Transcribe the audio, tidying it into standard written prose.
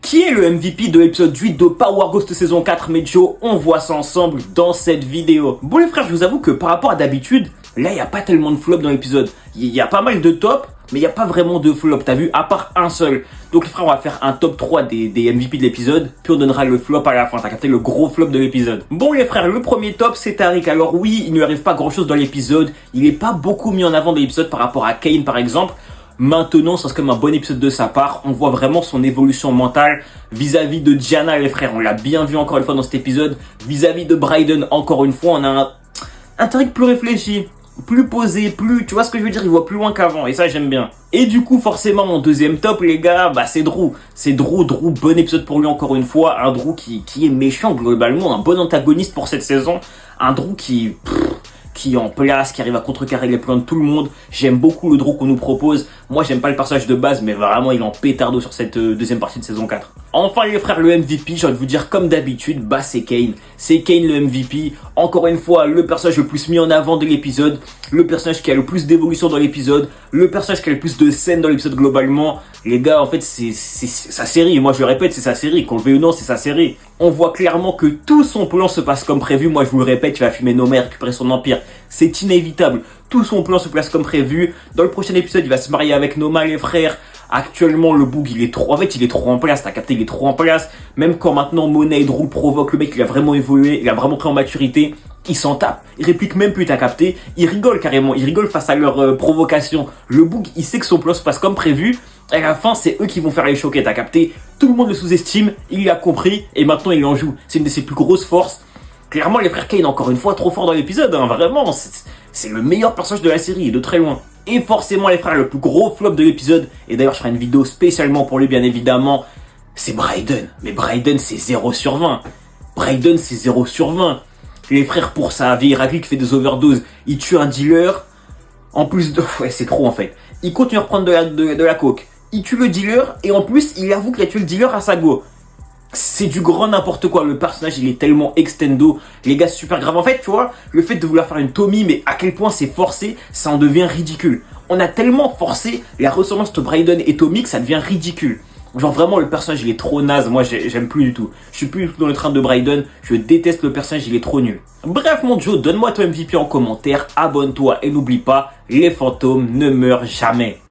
Qui est le MVP de l'épisode 8 de Power Ghost saison 4, Mejo? On voit ça ensemble dans cette vidéo. Bon les frères, je vous avoue que par rapport à d'habitude, là il n'y a pas tellement de flops dans l'épisode. Il y a pas mal de tops, mais il n'y a pas vraiment de flop, t'as vu, à part un seul. Donc les frères, on va faire un top 3 des MVP de l'épisode, puis on donnera le flop à la fin, t'as capté le gros flop de l'épisode. Bon les frères, le premier top c'est Tariq. Alors oui, il ne lui arrive pas grand chose dans l'épisode, il n'est pas beaucoup mis en avant dans l'épisode par rapport à Kane par exemple. Maintenant, ça c'est comme un bon épisode de sa part. On voit vraiment son évolution mentale vis-à-vis de Diana, les frères. On l'a bien vu encore une fois dans cet épisode. Vis-à-vis de Brayden, encore une fois, on a un Tariq plus réfléchi, plus posé, plus... Tu vois ce que je veux dire? Il voit plus loin qu'avant et ça, j'aime bien. Et du coup, forcément, mon deuxième top, les gars, bah c'est Drew. C'est Drew, bon épisode pour lui encore une fois. Un Drew qui est méchant globalement, un bon antagoniste pour cette saison. Un Drew qui est en place, qui arrive à contrecarrer les plans de tout le monde. J'aime beaucoup le Drew qu'on nous propose. Moi, j'aime pas le personnage de base, mais vraiment, il est en pétardo sur cette deuxième partie de saison 4. Enfin, les frères, le MVP, j'ai envie de vous dire, comme d'habitude, bah, c'est Kane. C'est Kane le MVP. Encore une fois, le personnage le plus mis en avant de l'épisode. Le personnage qui a le plus d'évolution dans l'épisode. Le personnage qui a le plus de scènes dans l'épisode globalement. Les gars, en fait, c'est sa série. Moi, je le répète, c'est sa série. Qu'on le veuille ou non, c'est sa série. On voit clairement que tout son plan se passe comme prévu. Moi, je vous le répète, il va fumer Noma et récupérer son empire. C'est inévitable. Tout son plan se place comme prévu. Dans le prochain épisode, il va se marier avec Noma, les frères. Actuellement, le bug, il est trop... En fait, il est trop en place. T'as capté, il est trop en place. Même quand maintenant Monet et Drew provoquent, le mec, il a vraiment évolué. Il a vraiment pris en maturité. Il s'en tape. Il réplique même plus, t'as capté. Il rigole carrément. Il rigole face à leur provocation. Le bug, il sait que son plan se passe comme prévu. Et à la fin, c'est eux qui vont faire les choquer, t'as capté. Tout le monde le sous-estime. Il l'a compris. Et maintenant, il en joue. C'est une de ses plus grosses forces. Clairement, les frères Kane, encore une fois, trop fort dans l'épisode. Hein. Vraiment, c'est le meilleur personnage de la série, de très loin. Et forcément, les frères, le plus gros flop de l'épisode, et d'ailleurs, je ferai une vidéo spécialement pour lui, bien évidemment, c'est Brayden. Mais Brayden, c'est 0 sur 20. Brayden, c'est 0 sur 20. Les frères, pour sa vieille raclée qui fait des overdoses, il tue un dealer. En plus de... Ouais, c'est trop, en fait. Il continue à reprendre de la coke. Il tue le dealer, et en plus, il avoue qu'il a tué le dealer à sa go. C'est du grand n'importe quoi, le personnage il est tellement extendo, les gars c'est super grave. En fait tu vois, le fait de vouloir faire une Tommy, mais à quel point c'est forcé, ça en devient ridicule. On a tellement forcé la ressemblance de Brayden et Tommy que ça devient ridicule. Genre vraiment le personnage il est trop naze, moi j'aime plus du tout. Je suis plus du tout dans le train de Brayden, je déteste le personnage, il est trop nul. Bref mon Joe, donne-moi ton MVP en commentaire, abonne-toi et n'oublie pas, les fantômes ne meurent jamais.